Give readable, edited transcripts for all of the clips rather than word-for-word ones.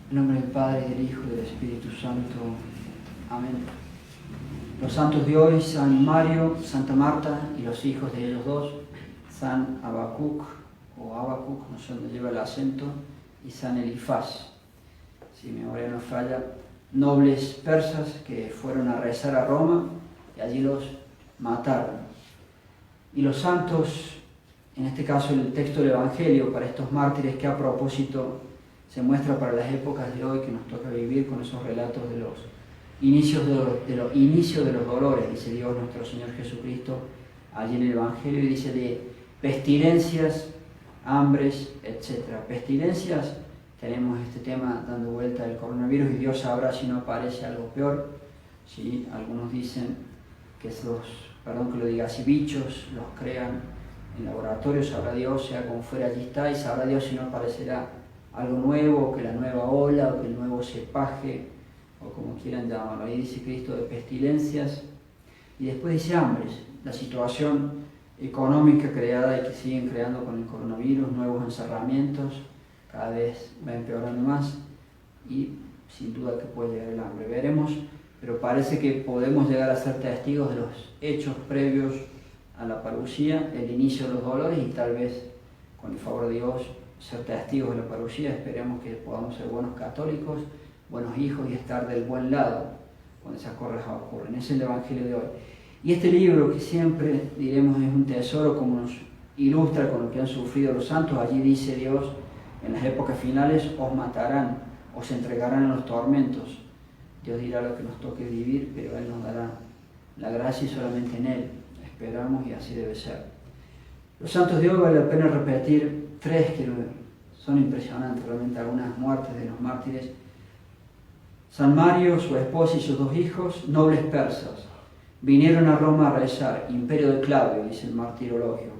En nombre del Padre, del Hijo y del Espíritu Santo. Amén. Los santos de hoy, San Mario, Santa Marta y los hijos de ellos dos, San Habacuc o Habacuc, no sé dónde lleva el acento, y San Elifaz, si mi memoria no falla, nobles persas que fueron a rezar a Roma y allí los mataron. Y los santos, en este caso el texto del Evangelio para estos mártires que a propósito se muestra para las épocas de hoy que nos toca vivir con esos relatos de los inicios de los dolores, dice Dios nuestro Señor Jesucristo allí en el Evangelio, y dice de pestilencias, hambres, etc. Pestilencias, tenemos este tema dando vuelta del coronavirus y Dios sabrá si no aparece algo peor. ¿Sí? Algunos dicen que esos, perdón que lo diga así, bichos los crean en laboratorios, sabrá Dios, sea como fuera, allí está, y sabrá Dios si no aparecerá algo nuevo, o que la nueva ola, o que el nuevo cepaje, o como quieran llamarlo. Ahí dice Cristo de pestilencias, y después dice hambres, la situación económica creada y que siguen creando con el coronavirus, nuevos encerramientos, cada vez va empeorando más, y sin duda que puede llegar el hambre. Veremos, pero parece que podemos llegar a ser testigos de los hechos previos a la parucía, el inicio de los dolores, y tal vez, con el favor de Dios, ser testigos de la parucía. Esperemos que podamos ser buenos católicos, buenos hijos y estar del buen lado cuando esas cosas ocurren. Ese es el Evangelio de hoy. Y este libro, que siempre diremos es un tesoro, como nos ilustra con lo que han sufrido los santos, allí dice Dios, en las épocas finales os matarán, os entregarán a los tormentos. Dios dirá lo que nos toque vivir, pero Él nos dará la gracia y solamente en Él esperamos, y así debe ser. Los santos de hoy vale la pena repetir tres que son impresionantes, realmente algunas muertes de los mártires. San Mario, su esposa y sus dos hijos, nobles persas, vinieron a Roma a rezar, imperio de Claudio, dice el martirologio.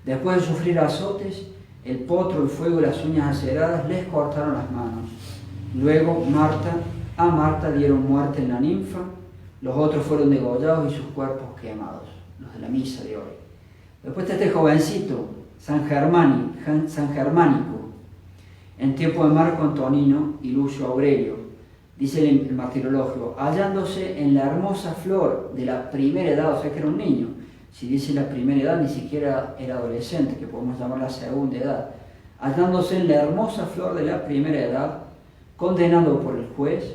Después de sufrir azotes, el potro, el fuego y las uñas aceradas les cortaron las manos. Luego a Marta dieron muerte en la ninfa, los otros fueron degollados y sus cuerpos quemados, los de la misa de hoy. Después está este jovencito, San Germánico, en tiempo de Marco Antonino y Lucio Aurelio, dice el martirologio, hallándose en la hermosa flor de la primera edad, o sea que era un niño. Si dice la primera edad, ni siquiera era adolescente, que podemos llamar la segunda edad. Hallándose en la hermosa flor de la primera edad, condenado por el juez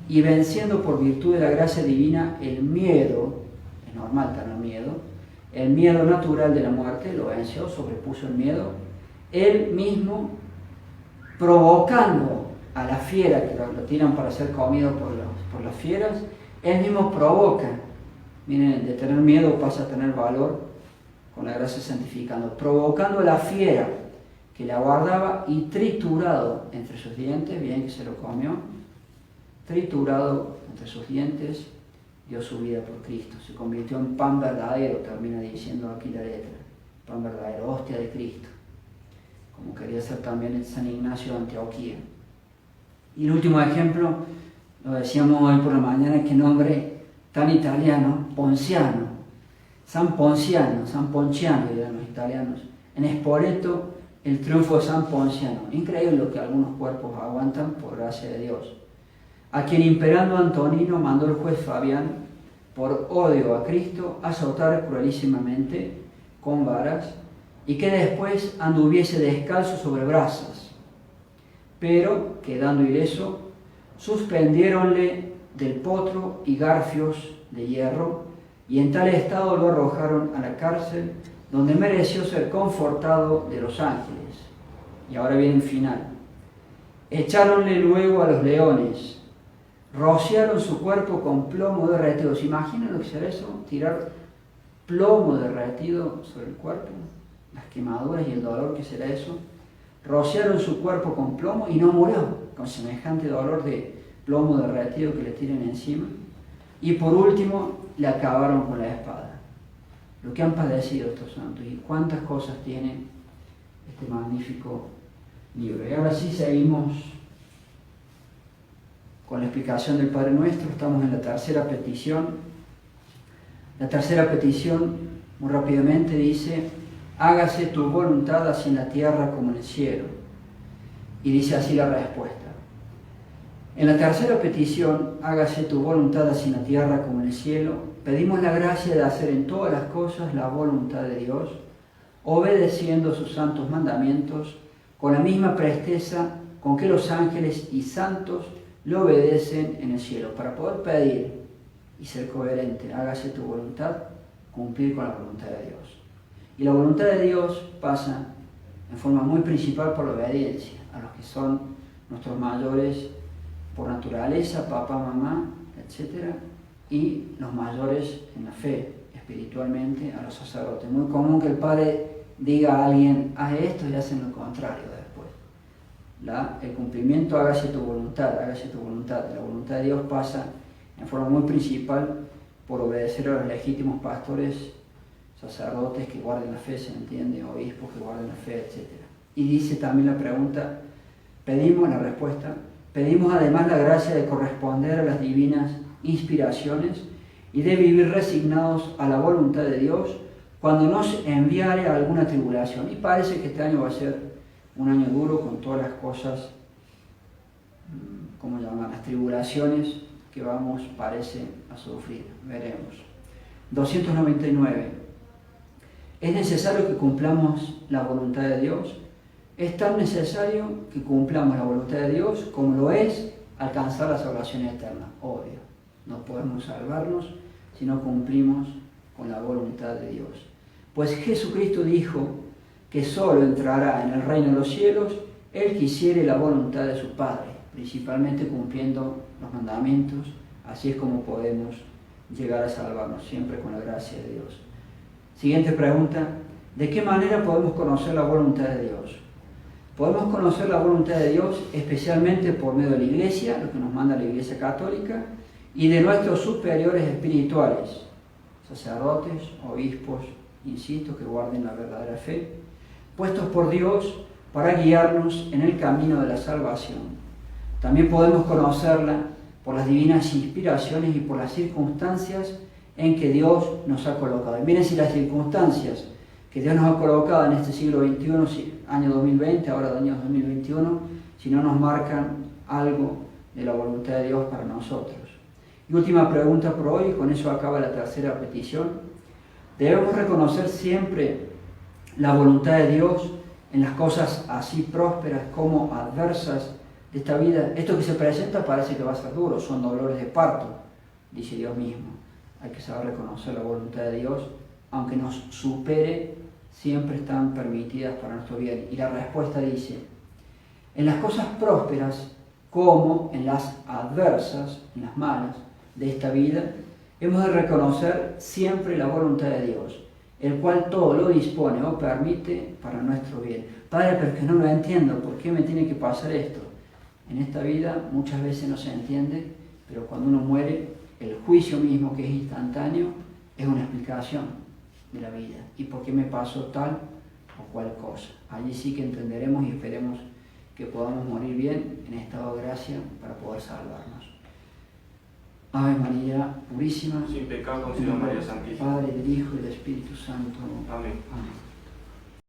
y venciendo por virtud de la gracia divina el miedo, es normal tener miedo, el miedo natural de la muerte, lo venció, sobrepuso el miedo, él mismo provocando a la fiera, que lo tiran para ser comido por las fieras, él mismo provoca. Miren, de tener miedo pasa a tener valor con la gracia santificando, provocando a la fiera que la guardaba y triturado entre sus dientes, bien que se lo comió, triturado entre sus dientes, dio su vida por Cristo, se convirtió en pan verdadero, termina diciendo aquí la letra, pan verdadero, hostia de Cristo, como quería ser también el San Ignacio de Antioquía. Y el último ejemplo, lo decíamos hoy por la mañana, qué nombre tan italiano, Ponciano, San Ponciano dirán los italianos. En Spoleto, el triunfo de San Ponciano. Increíble lo que algunos cuerpos aguantan por gracia de Dios. A quien imperando Antonino mandó el juez Fabián, por odio a Cristo, azotar cruelísimamente con varas, y que después anduviese descalzo sobre brasas. Pero, quedando ileso, suspendiéronle del potro y garfios de hierro, y en tal estado lo arrojaron a la cárcel, donde mereció ser confortado de los ángeles. Y ahora viene el final. Echáronle luego a los leones, rociaron su cuerpo con plomo derretido. ¿Se imaginan lo que será eso? Tirar plomo derretido sobre el cuerpo, las quemaduras y el dolor que será eso. Rociaron su cuerpo con plomo y no murió, con semejante dolor de plomo derretido que le tiren encima. Y por último, le acabaron con la espada. Lo que han padecido estos santos y cuántas cosas tiene este magnífico libro. Y ahora sí seguimos con la explicación del Padre Nuestro. Estamos en la tercera petición. La tercera petición, muy rápidamente, dice: hágase tu voluntad así en la tierra como en el cielo. Y dice así la respuesta: En la tercera petición, hágase tu voluntad así en la tierra como en el cielo, pedimos la gracia de hacer en todas las cosas la voluntad de Dios, obedeciendo sus santos mandamientos con la misma presteza con que los ángeles y santos le obedecen en el cielo. Para poder pedir y ser coherente, hágase tu voluntad, cumplir con la voluntad de Dios. Y la voluntad de Dios pasa en forma muy principal por la obediencia a los que son nuestros mayores por naturaleza, papá, mamá, etc. Y los mayores en la fe, espiritualmente, a los sacerdotes. Muy común que el padre diga a alguien, haz esto y hacen lo contrario después. El cumplimiento, hágase tu voluntad, hágase tu voluntad. La voluntad de Dios pasa en forma muy principal por obedecer a los legítimos pastores, sacerdotes que guarden la fe, se entiende, obispos que guarden la fe, etc. Y dice también la pregunta, pedimos la respuesta, pedimos además la gracia de corresponder a las divinas inspiraciones y de vivir resignados a la voluntad de Dios cuando nos enviare a alguna tribulación. Y parece que este año va a ser un año duro con todas las cosas, ¿cómo llaman? Las tribulaciones que vamos, parece, a sufrir. Veremos. 299. ¿Es necesario que cumplamos la voluntad de Dios? Es tan necesario que cumplamos la voluntad de Dios como lo es alcanzar la salvación eterna. Obvio, no podemos salvarnos si no cumplimos con la voluntad de Dios. Pues Jesucristo dijo que solo entrará en el reino de los cielos el que hiciere la voluntad de su Padre, principalmente cumpliendo los mandamientos. Así es como podemos llegar a salvarnos, siempre con la gracia de Dios. Siguiente pregunta, ¿de qué manera podemos conocer la voluntad de Dios? Podemos conocer la voluntad de Dios especialmente por medio de la Iglesia, lo que nos manda la Iglesia Católica, y de nuestros superiores espirituales, sacerdotes, obispos, insisto, que guarden la verdadera fe, puestos por Dios para guiarnos en el camino de la salvación. También podemos conocerla por las divinas inspiraciones y por las circunstancias en que Dios nos ha colocado. Y miren si las circunstancias que Dios nos ha colocado en este siglo XXI, año 2020, ahora año 2021, si no nos marcan algo de la voluntad de Dios para nosotros. Y última pregunta por hoy, con eso acaba la tercera petición. Debemos reconocer siempre la voluntad de Dios en las cosas así prósperas como adversas de esta vida. Esto que se presenta parece que va a ser duro, son dolores de parto, dice Dios mismo. Hay que saber reconocer la voluntad de Dios, aunque nos supere, siempre están permitidas para nuestro bien. Y la respuesta dice, en las cosas prósperas como en las adversas, en las malas de esta vida, hemos de reconocer siempre la voluntad de Dios, el cual todo lo dispone o permite para nuestro bien. Padre, pero es que no lo entiendo, ¿por qué me tiene que pasar esto? En esta vida muchas veces no se entiende, pero cuando uno muere, el juicio mismo, que es instantáneo, es una explicación de la vida y por qué me pasó tal o cual cosa. Allí sí que entenderemos y esperemos que podamos morir bien en estado de gracia para poder salvarnos. Ave María purísima, sin pecado concebida María Santísima. Padre, del Hijo y del Espíritu Santo. Amén. Amén.